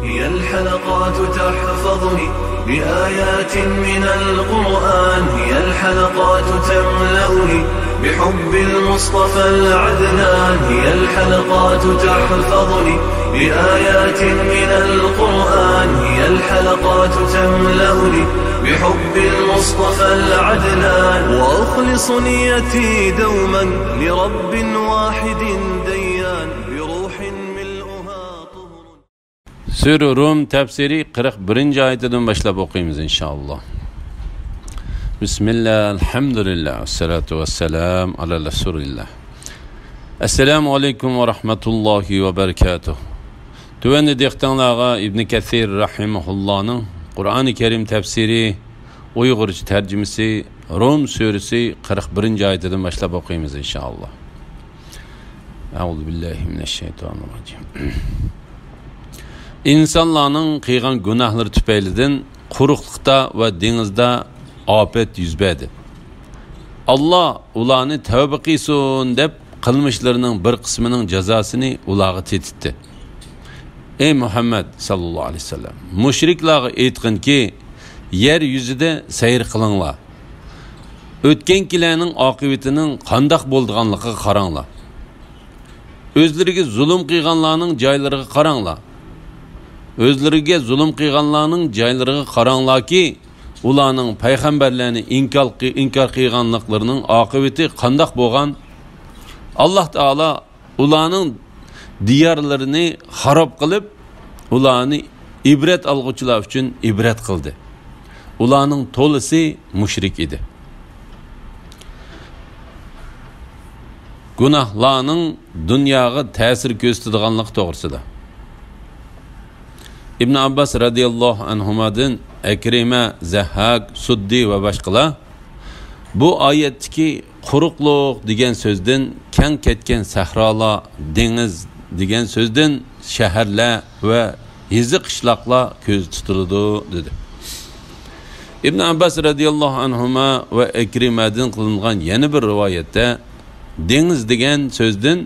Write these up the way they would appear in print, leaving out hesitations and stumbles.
هي الحلقات تحفظني بآيات من القرآن، هي الحلقات تملأني بحب المصطفى العدنان، هي الحلقات تحفظني بآيات من القرآن، هي الحلقات تملأني بحب المصطفى العدنان، وأخلص نيتي دوما لرب واحد ديان بروح ملؤها طهر. Sure Rum tefsiri 41. ayetinden başlayıp okuyayım inşallah. Bismillah, elhamdülillah, salatu vesselam ala Resulillah. Esselamu aleyküm ve rahmetullahi ve berekatuh. Tüvendi diktanlağa İbn Kathir rahimahullah'ın Kur'an-ı Kerim tefsiri Uygurca tercümesi Rum suresi 41. ayetinden başlayıp okuyayım inşallah. Euzubillahimineşşeytanirracim. İnsanlarning qilgan gunohlari tufaylidan quruqlikda va dengizda ofat yuz berdi. Alloh ularni tavba qilsin deb qilmishlarining bir qismining jazosini ularga tetitdi. Ey Muhammad sallallohu alayhi vasallam, mushriklarga aytqinki, yer yuzida sayr qilinglar. O'tgankilarning oqibatining qandoq bo'lganligiga qaranglar. O'zlariga zulm qilganlarning joylariga qaranglar. Özleriga zulm qilganlarning joylariga qaranglarki, ularning payg'ambarlarni inkor qilganliklarining oqibati qandoq bo'lgan? Alloh taolo ularning diyorlarini xarob qilib, ularni ibrat olg'uvchilar uchun ibrat qildi. Ularning to'lisi mushrik edi. Gunohlarning dunyoga ta'sir ko'rsatadiganligi to'g'risida İbn Abbas radıyallahu anhumadan Ekrime, Zahhak, Suddi ve başkalar bu ayetteki quruqluq degan so'zdan keng ketgan sahrolar, dengiz degan so'zdan shaharlar va yezi qishloqlar ko'z tutiladi dedi. İbn Abbas radıyallahu anhuma ve Ekrime'den qilingan yana bir rivoyatda dengiz degan so'zdan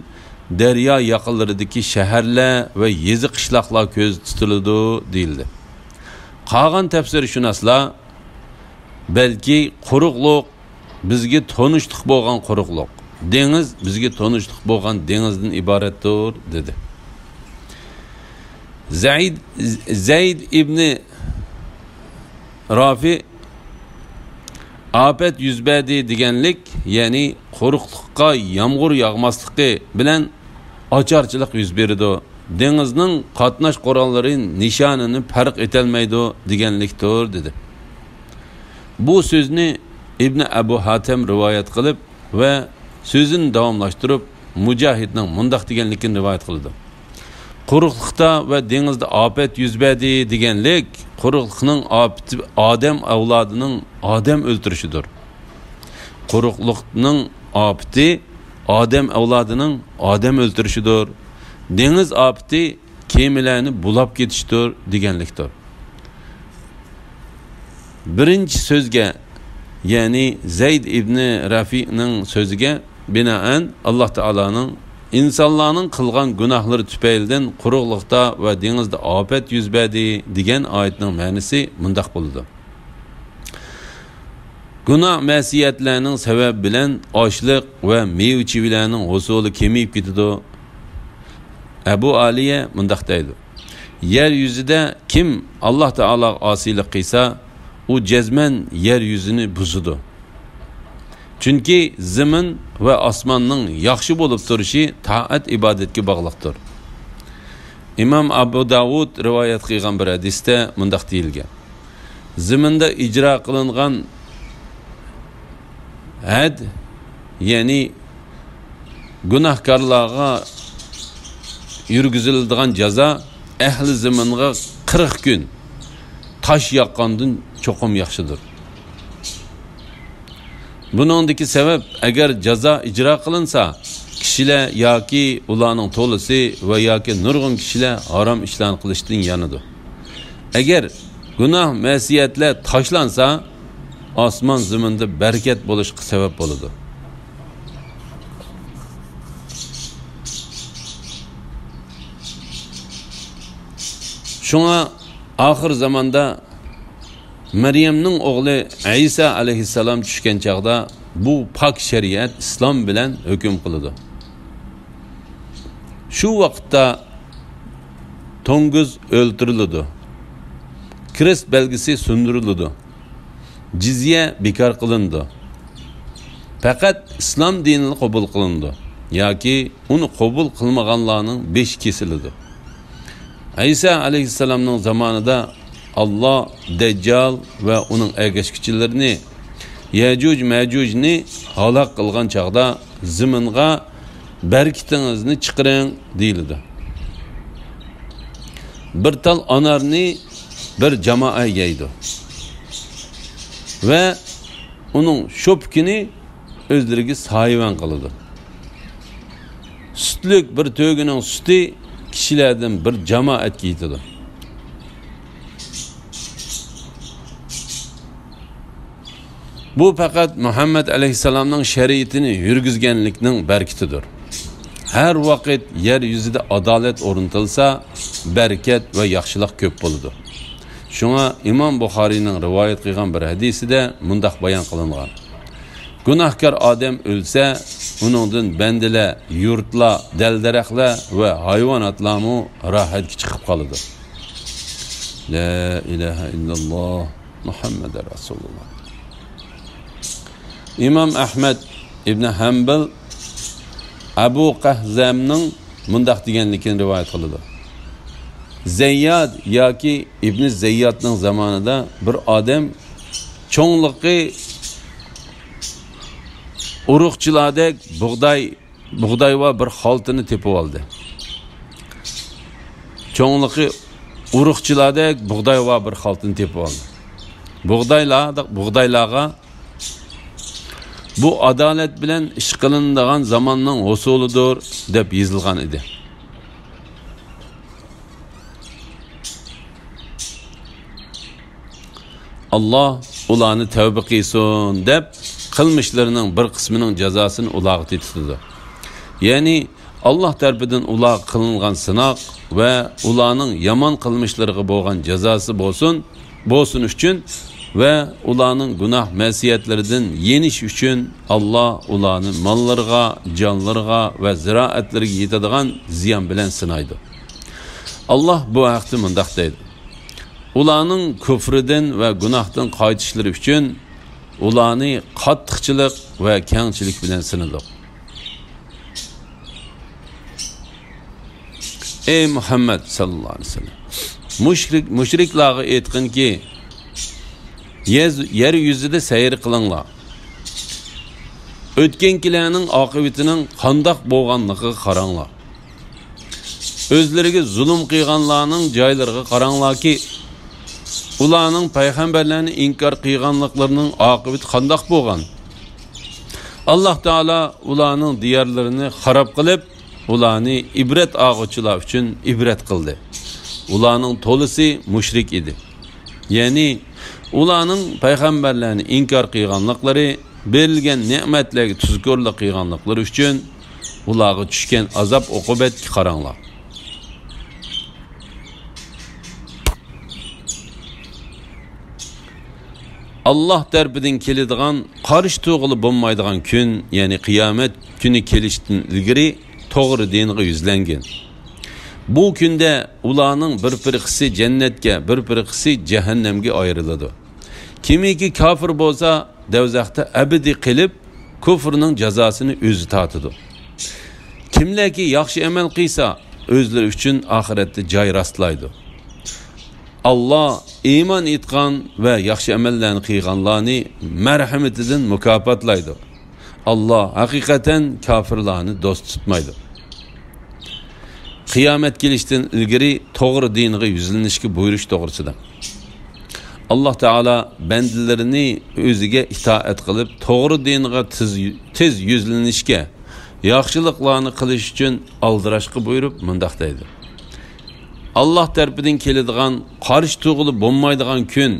derya yaqinlaridagi shaharlar va yezi qishloqlar ko'z tutiladi deyildi. Qolgan tafsirshunoslar balki quruqliq bizga tonishliq bo'lgan quruqliq, dengiz bizga tonishliq bo'lgan dengizdan iboratdir dedi. Zayd ibn Rafi afat yuz berdi deganlik, ya'ni quruqlikqa yomg'ir yog'masligi bilan ocharchilik yuz berdi. Dengizning qatnash qurolları nishonini farq etolmaydi deganlikdir dedi. Bu so'zni İbn Abu Hatim rivoyat qilib va so'zini davomlashtirib Mujohidning mundoq deganligini rivoyat qildi. Quruqlikda va dengizda ofat yuz berdi deganlik, quruqlikning ofati odam avlodining odam o'ltirishidir. Quruqlikning ofati odam avlodining odam o'ltirishidir. Dengiz ofati kemalarni bulab ketishdir deganlikdir. Birinchi so'zga, ya'ni Zayd ibn Rafi'ning so'ziga binoan Alloh taolaning insonlarning qilgan gunohlari tufaylidan quruqlikda va dengizda ofat yuz berdi degan oyatning ma'nosi bundoq bo'ldi. Gunoh ma'siyatlarning sababi bilan ochliq va meva-chevalarning husuli kemayib ketadi. Abu Aliya bundoq deydi: yer yuzida kim Alloh taolo osiylik qilsa, u jazman yer yuzini buzadi. Chunki zamin va osmonning yaxshi bo'lib turishi taat ibodatga bog'liqdir. İmam Abu Davud rivoyat qilgan bir hadisda bundoq deyilgan: zaminda ijro qilingan had, ya'ni gunohkorlarga yurgiziladigan jazo ahli zaminga 40 kun taş yaqqandan cho'qim yaxshidir. Buningdagi sabab, agar jazo ijro qilinsa, kishilar yoki ularning to'lisi va yoki nurg'un kishilar harom ishlarni qilishdan yanidir. Agar gunoh ma'siyatlar tashlansa, osmon zaminda barakat bo'lishga sabab bo'ladi. Şuna ahir zamanda Meryem'nin oğlu İsa aleyhisselam düşken çağda bu pak şeriat İslam bilen hüküm kılıdı. Şu vakitte Tonguz öldürüldü. Krist belgisi sunduruldu. Cizye bekar kılındı. Fakat İslam dinini kabul kılındı. Ya ki onu kabul kılmaganlarının 5 kesildi. İsa aleyhisselam'ın zamanında Allah Deccal ve onun ergeçkiçilerini Yecuc Mecuc'ni halak kılgan çağda zımınga berkitinizni çıkarın deyildi. Bir tal anarni bir cemaat yeydi. Ve onun şopkini özlerine sahivan kılıdı. Sütlük bir tögünün sütü kişilerden bir cemaat giydi. Bu fakat Muhammed Aleyhisselam'ın şeriatini yürgüzgenlikinin berkitidir. Her vakit yeryüzüde adalet oruntilsa, bereket ve yaxşılık köp boludu. Şuna İmam Buxari'nin rivayet kılgan bir hadisi de mundaq bayan kılıngan. Günahkar Adem ölse, onundan bendile, yurtla, delderekle ve hayvanatlamı rahat çıkıp kalıdı. La ilahe illallah Muhammed Resulullah. İmam Ahmed İbn Hanbal Abu Qahzam'ның mundaq deganligini rivayet kıldı. Zeyyad yoki İbn Zeyyad'ның zamanında bir adam çoğunluğu uruqchilardek buğday ve bir xaltini tepib oldi. Çoğunluğu uruqchilardek buğday ve bir xaltini tepib oldi. Buğdaylarga bu adalet bilen iş kılındıgan zamanның hosuludur deb yazılgan idi. Allah ularni tövbe qilsin deb qilmishlarining bir qismining jazosini ularga tetdi. Ya'ni Allah tarafidan ular qilingan sinoq va ularning yomon qilmishlariga bo'lgan jazosi bo'lsin uchun ve ularning günah məsiyyətlərindən yeniş üçün Allah ularni mallarga, canlarga ve ziraatlarga yetadigan ziyan bilen sınaydı. Allah bu haqda mundaq deydi. Ularning küfrüdən ve günahdan qaytışları üçün ularni qattiqchilik ve kengchilik bilen sınadı. Ey Muhammed sallallahu aleyhi ve sellem, müşriklarga aytqin ki, yeryüzüde seyir kılınlar. Ötkenkilerinin akıbetinin qandaq bolğanlığı qaranglar. Özlerine zulüm qıyğanlarının caylarına qaranglar ki, ularning peygamberlerini inkar qıyğanlıqlarının akıbeti qandaq bolğan. Allah Teala ularning diyarlarını xarab qilib, ularni ibret ağıçılar üçün ibret qildi. Ularning tolisi müşrik idi. Yani ularning peygamberlerini inkar qıyğanlıqları, berilgen nimetlerge tuzkorlik qıyğanlıqları üçün ularga tushgan azap oqibetki qaranglar. Allah tarafidan keladigan qarish to'g'ili bo'lmaydigan kun, ya'ni qiyomat kuni kelishdan ilgari to'g'ri dinga yuzlangan. Bu kunda ularning bir firqasi jannatga, bir firqasi jahannamga ayriladi. Kimiki kafir bo'lsa, dovzaxda abadiy qilib, kufrning jazosini o'zi tatidi. Kimlarki yaxshi amal qilsa, o'zlari uchun oxiratda joy rastlaydi. Allah iman etgan ve yaxshi amallarni qilganlarni marhamatidan mukofotlaydi. Allah haqiqatan kafirlarni do'st tutmaydi. Qiyomat kelishdan ilgari to'g'ri dinga yuzlanishga buyurish to'g'risida. Allah Teala bendilerini o'ziga itoat qilib, to'g'ri dinga tez yuzlanishga, yaxshiliklarni qilish uchun aldirashga buyurib, mundaq deydi. Allah tarafidan keladigan qarish to'g'ili bo'lmaydigan kun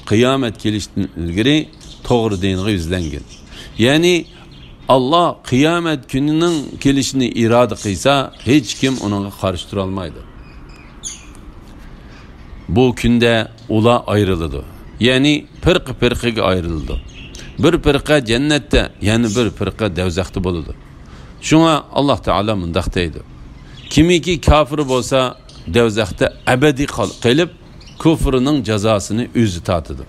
qiyomat kelishdan ilgari to'g'ri dinga yuzlangan. Ya'ni Allah qiyomat kunining kelishini iroda qilsa, hech kim unga qarshi tura olmaydi. bu kunda ular ayrıladi. Ya'ni firqa ayrıladi. Bir firqa jannatda, yana bir firqa dovzaxda bo'ladi. Shunga Alloh taolo mundaq deydi. Kimiki kafir bo'lsa, dovzaxda abadiy qolib, kufrining jazosini o'zi tortadi.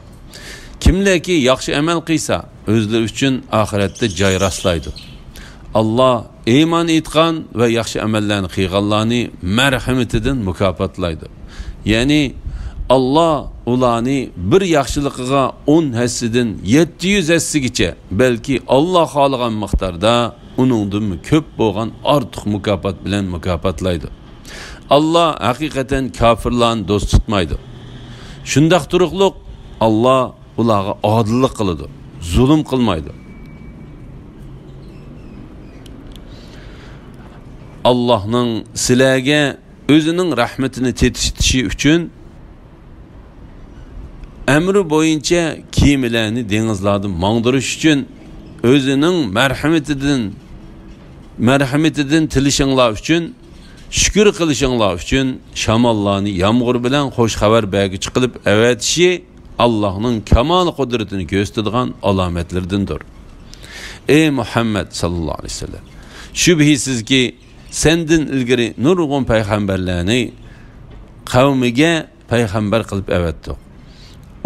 Kimlarki yaxshi amal qilsa, o'zlari uchun oxiratda joy rastlaydi. Allah iymon etgan va yaxshi amallarni qilganlarni marhamatidan mukofotlaydi. Ya'ni Allah ularni bir yaxshiligiga 10 hassidan 700 hassigacha, balki Allah xohlagan miqdorda uningdan ko'p bo'lgan ortiq mukofot bilan mukofotlaydi. Allah haqiqatan kofirlarni do'st tutmaydi. Shundaq turuqliq Allah ularga odillik qiladi, zulm qilmaydi. Allah'ның sizlarga o'zining rahmatini tetishtishi uchun amri bo'yicha kiyimlarni dengizlarda mangdirish uchun o'zining marhamatidan tilishinglar uchun, shukr qilishinglar uchun shamollarni yomg'ir bilan xo'sh xabar bergich qilib avatishi Allah'ның kamal qudratini ko'rsatadigan alomatlardandir. Ey Muhammad sallallohu alayhi vasallam, shubhisizki senden ilgari nurg'un payg'ambarlarni qavmiga payg'ambar qilib avatdi.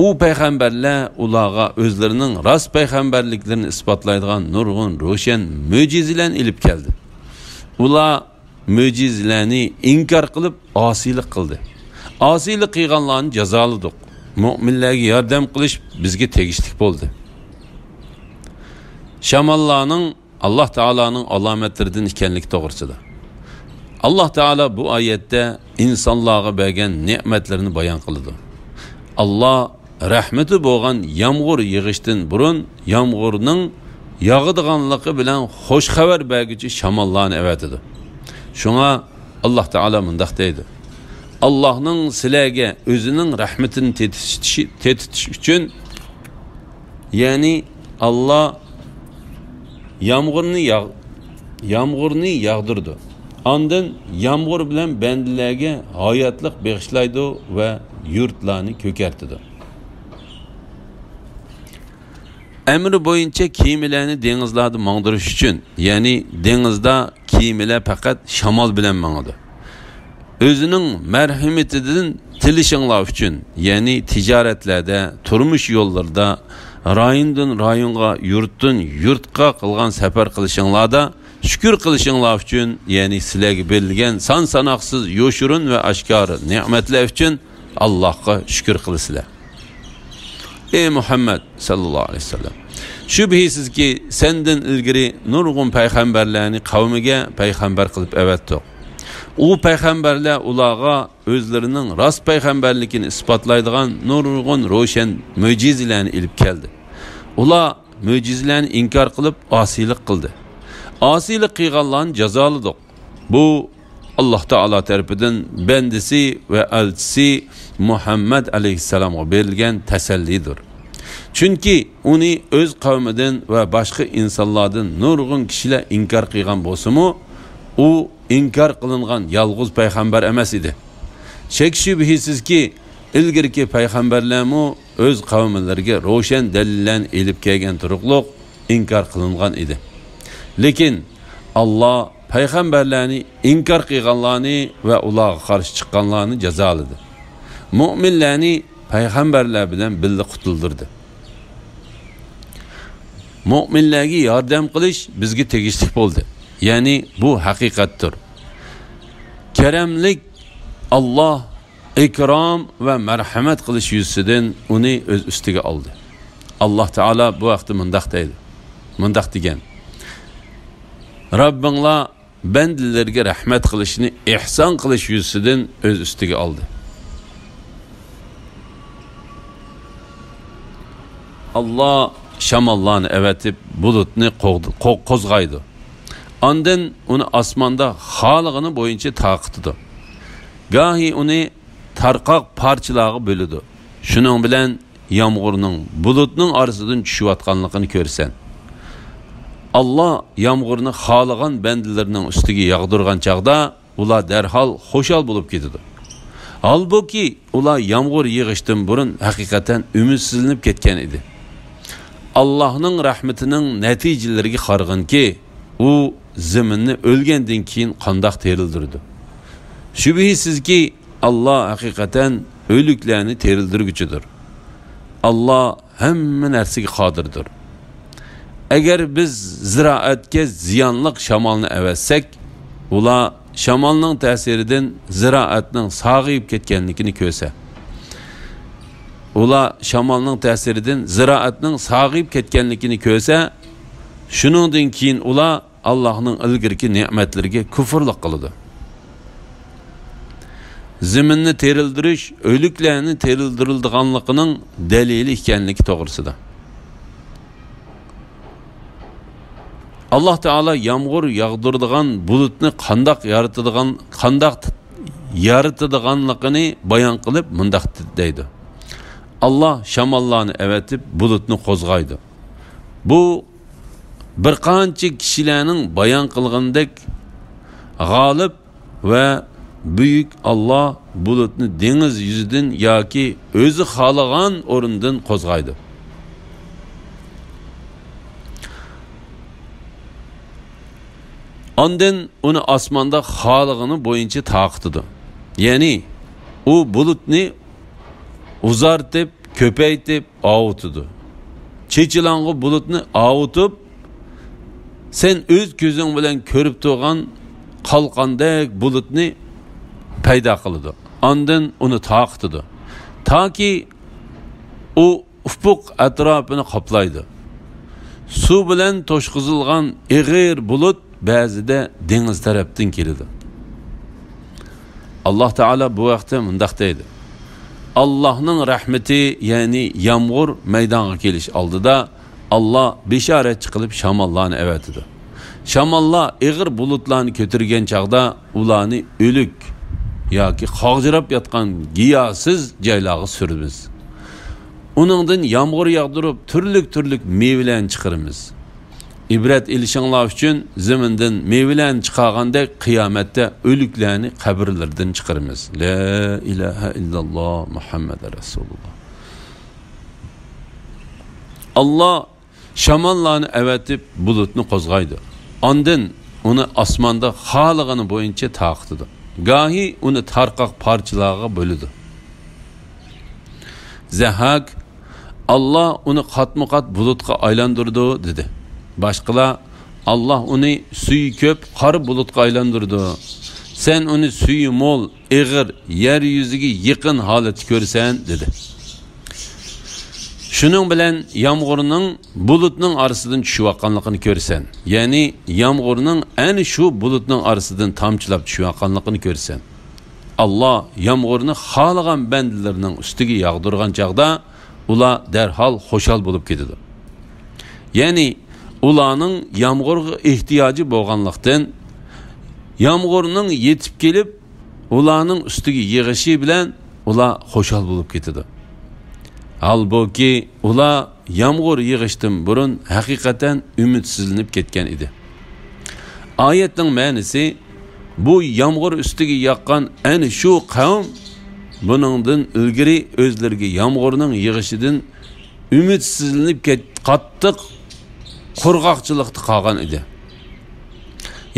U payg'ambarlar ularga o'zlarining rost payg'ambarliklarini isbotlaydigan nurg'un ro'shan mo'jizalarni ilib keldi. Ular mo'jizalarni inkor qilib osiylik qildi. Osiylik qilganlarni jazoladik. Mu'minlarga yordam qilish bizga tegishli bo'ldi. Shamollarning Allah Teala'nın alametlerinden ikenlik doğrusida. Allah Teala bu ayette insanlığa bergen nimetlerini bayan kıldı. Allah rahmeti boğan yağmur yığıştın burun yağmurunun yağıdığanlığı bilen hoş haber bergici şamallarını evetidir. Şuna Allah Teala mındaq deydi. Allah'ın sizlarga özünün rahmetini tetitiş için, yani Allah yağmurni yağdırdı. Ondan yağmur bilan bandalarga hayotlik bag'ishlaydi va yurtlarni ko'kartdi. Emri bo'yicha kiyimlarni dengizlarda mangdirish uchun, ya'ni dengizda kiyimlar faqat shamol bilan mangadi. O'zining marhamatidan tilishinglar uchun, ya'ni tijoratlarda, turmush yo'llarida rayondan rayonga, yurtdan yurtga qilgan safar qilishinglarda shukr qilishinglar uchun, ya'ni sizlarga berilgan son sanoqsiz yo'shurun va oshkor ne'matlar uchun Allohga shukr qilasizlar. Ey Muhammad sallallohu alayhi vasallam, shubhisizki senden ilgari nurg'un payg'ambarlarni qavmiga payg'ambar qilib avatdi. U payg'ambarlar ularga o'zlarining rost payg'ambarligini isbotlaydigan nurg'un ro'shan mo'jizalarni ilib keldi. Ular mo'jizalarni inkor qilib osiylik qildi. Osiylik qilganlarni jazoladik. Bu Allah Teala tarafidan bendisi ve elçisi Muhammed aleyhisselam'a berilgan tasallidir. Çünkü onu öz kavminden ve başka insanlardan nurg'un kişiler inkar qilgan bo'lsa-mu, u inkar qilingan yalğız payg'ambar emas edi. Shek shubhisizki ilgirki payg'ambarlarmu öz qavmlariga ro'shan dalillarni elib kelgan turuqliq inkar qilingan edi. Lekin Allah payg'ambarlarni inkar qilganlarni va ularga qarshi chiqqanlarni jazoladi. Mu'minlarni payg'ambarlar bilan birga qutuldirdi. Mu'minlarga yordam qilish bizga tegishli bo'ldi. Ya'ni bu haqiqatdir. Karamlik Allah ikrom va marhamat qilish yuzidan uni o'z ustiga oldi. Allah Teala bu vaqtda mundaq deydi. Mundaq degan: Rabbinglar bandalarga rahmat qilishni ihson qilish yuzidan o'z ustiga oldi. Allah shamollarni evatib bulutni qo'zg'aydi. Ondan uni osmonda xolig'ini bo'yicha taqitdi. Gahi uni tarqoq parchalarga bo'ladi. Shuning bilan yomg'irning bulutning orasidan tushayotganligini ko'rsan. Allah yağmurunu xoligan bandalarning ustiga yağdırgan chaqda ular darhol xo'shal bo'lib ketadi. Halbuki ular yağmur yığışdan burun hakikaten ümitsizlenip ketken idi. Allah'ның rahmetining natijalariga qarag'anki, u zaminni o'lgandan keyin qandoq terildirdi. Shubhisizki Allah hakikaten o'liklarni terildirguchidir. Allah hamma narsaga qodirdir. Agar biz ziroatga ziyonliq shamolni avazsak, ular shamolning ta'siridan ziroatning sog'ayib ketganligini ko'rsa. Ular shamolning ta'siridan ziroatning sog'ayib ketganligini ko'rsa, shuningdan keyin ular Allohning ilgirki ne'matlariga kufrlik qiladi. Zaminni terildirish o'liklarni terildirilganligining dalili ekanligi to'g'risida. Allah Teala yağmur yağdırdıgan bulutni qandaq yaratadiganligini bayon qilib mundaq deydi. Allah shamollarni avatib bulutni qo'zg'aydi. Bu bir qancha kishilarning bayon qilgandek g'olib va büyük Allah bulutni dengiz yüzüden yoki o'zi xohlagan o'rindan qo'zg'aydi. Ondan uni osmonda xohlagani bo'yicha taqtidi. Ya'ni u bulutni uzartib, ko'paytib ovutdi. Chechilang'i bulutni ovutib, sen o'z ko'zing bilan ko'rib turgan qalqandek bulutni paydo qildi. Ondan uni taqtidi. Taki u ufuq atrofini qoplaydi. Suv bilan to'shqizilgan ig'ir bulut ba'zida dengiz tarafdan keladi. Allah Teala bu vaqtda mundaq deydi. Allah'ның rahmeti, ya'ni yağmur maydonga kelish oldida Allah bishoratchi qilib shamollarni avatidi. Shamollar ig'ir bulutlarni ko'targan chaqda ularni o'lik yoki qog'jirab yotgan giyohsiz joylarga suramiz. Uningdan yağmur yağdırıp turlik meyvelarni chiqaramiz. İbret ilişanlar üçün zamindan meyvelarni chiqargandek qiyomatda o'liklarni qabrlardan chiqaramiz. La ilaha illalloh Muhammad Rasululloh. Allah shamollarni avatib bulutni qo'zg'aydi. Ondan uni osmonda xohlagani bo'yicha taqtidi. Gahi uni tarqaq parchalarga bo'ladi. Zahak Allah uni qatma-qat bulutga aylantirdi dedi. Başqalar Allah uni suyu ko'p qora bulutga aylantirdi. Sen uni suyu mo'l, ig'ir, yer yuziga yaqin holat ko'rsan dedi. Shuning bilan yağmurning bulutning orasidan tushayotganligini ko'rsan. Ya'ni yağmurning ana shu bulutning orasidan tomchilab tushayotganligini ko'rsan. Allah yağmurni xohlagan bandalarning ustiga yog'dirgan chaqda ular darhol xo'shal bo'lib ketadi. Ya'ni ularning yağmurga ehtiyoji bo'lganlikdan yağmurning yetib kelib ularning ustiga yig'ishi bilan ular xo'shal bo'lib ketadi. Halbuki ular yağmur yig'ishdan burun haqiqatan umitsizlanib ketgan edi. Oyatning ma'nosi bu yağmur ustiga yoqqan ana shu qavm buningdan ilgari o'zlariga yağmurning yig'ishidan umitsizlanib qattiq qurg'oqchilikda qolgan edi.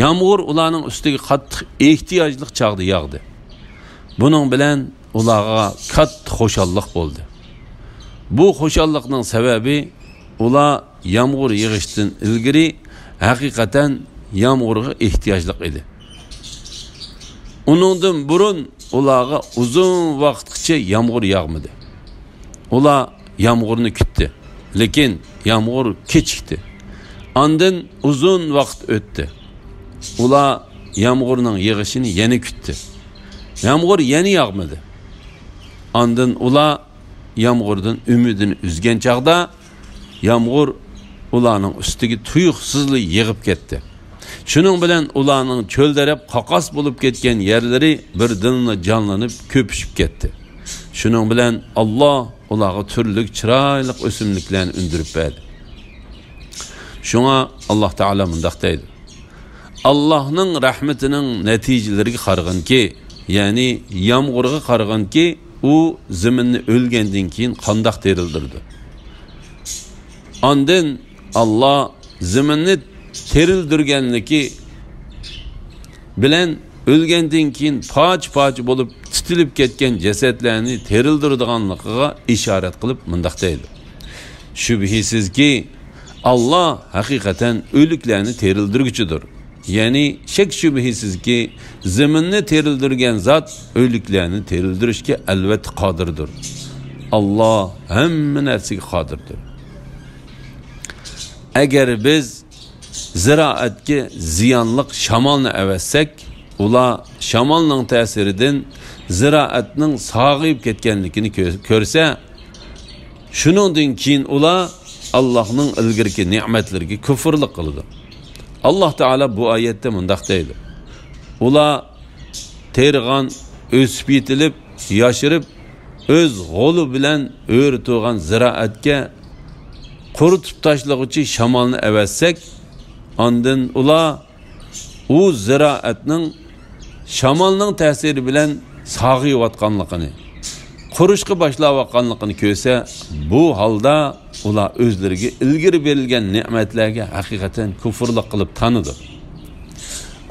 Yağmur ularning ustiga qattiq ehtiyojli chaqda yog'di. Buning bilan ularga katta xo'shallik bo'ldi. Bu xo'shallikning sababi ular yağmur yig'ishdan ilgari haqiqatan yağmurga ehtiyojli edi. Uningdan burun ularga uzun vaqtgacha yağmur yağmadi. Ular yağmurni kutdi, lekin yağmur kechikdi. Ondan uzun vaqt o'tdi. Ular yağmurning yig'ishini yana kutdi. Yağmur yana yağmadi. Ondan ular yağmurdan umidini üzgen chaqda yağmur ularning ustiga tuyuqsizlik yig'ib ketdi. Shuning bilan ularning cho'ldarab qoqos bo'lib ketgan yerlari birdan jonlanib ko'pishib ketdi. Shuning bilan Allah ularga turli chiroyli o'simliklarni undirib berdi. Shunga Allah Taala mundaq deydi. Allah'ның rahmetining natijalariga qarag'anki, ya'ni yomg'irga qaraganki, u zaminni o'lgandan keyin qandoq terildirdi. Ondan Allah zaminni terildirganligi bilan o'lgandan keyin poch bo'lib titilib ketgan jasadlarni terildiradiganligiga ishorat qilib mundaq deydi. Shubhisizki Allah haqiqatan o'liklarni terildirguchidir. Ya'ni shak shubhisizki zaminni terildirgan zot o'liklarni terildirishga albatta qodirdir. Allah hamma narsaga qodirdir. Agar biz ziraatga ziyonliq shamolni avassak, ular shamolning ta'siridan ziraatning sog'ayib ketganligini ko'rsa, shuningdan keyin ular Allohning ilgirki ne'matlariga kufrlik qiladi. Allah Teala bu oyatda mundaq deydi. Ular terg'an, o'sib yetilib, yashirib, o'z g'oli bilan o'rtug'an ziraatga quritib tashlag'uchi shamolni avassak, ondan ular u ziraatning shamolning ta'siri bilan sog'ayotganligini, qurishga boshlayotganligini ko'rsa, bu holda ular o'zlariga ilgari berilgan ne'matlarga haqiqatan kufrlik qilib tanidi.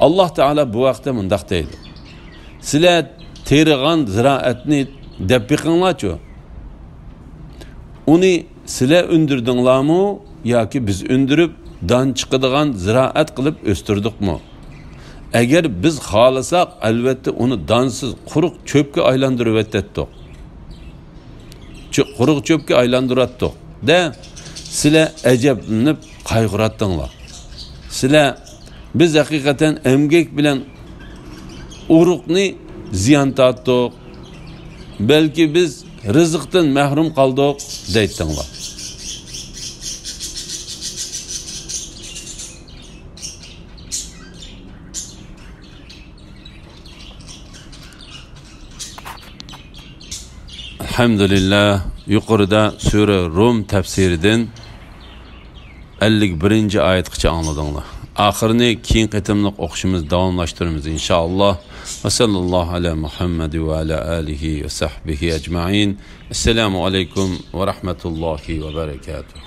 Alloh taolo bu vaqtda mundaq deydi. Sizlar terg'an ziraatni deb biqinglarchu. Uni sizlar undirdinglarmi yoki biz undirib dan chiqadigan ziraat qilib o'stirdikmi? Agar biz xohlasak, albatta uni dansiz quruq cho'pga aylantirib o'tdik. Quruq cho'pga aylantiratdik. De sizlar ajablanib qayg'uratdinglar. Sizlar biz haqiqatan emgek bilan uruqni ziyon tortdik. Belki biz rizqdan mahrum qoldik deydinglar. Elhamdülillah, yuqorida sura Rum tafsiridan 51. oyatgacha angladinglar. Oxirini keyin qitimliq o'qishimiz davomlashtiramiz inshaalloh. Va sallallohu ala Muhammad va ala alihi va sahbihi ajma'in. Assalomu alaykum va rahmatullohi va barakatuh.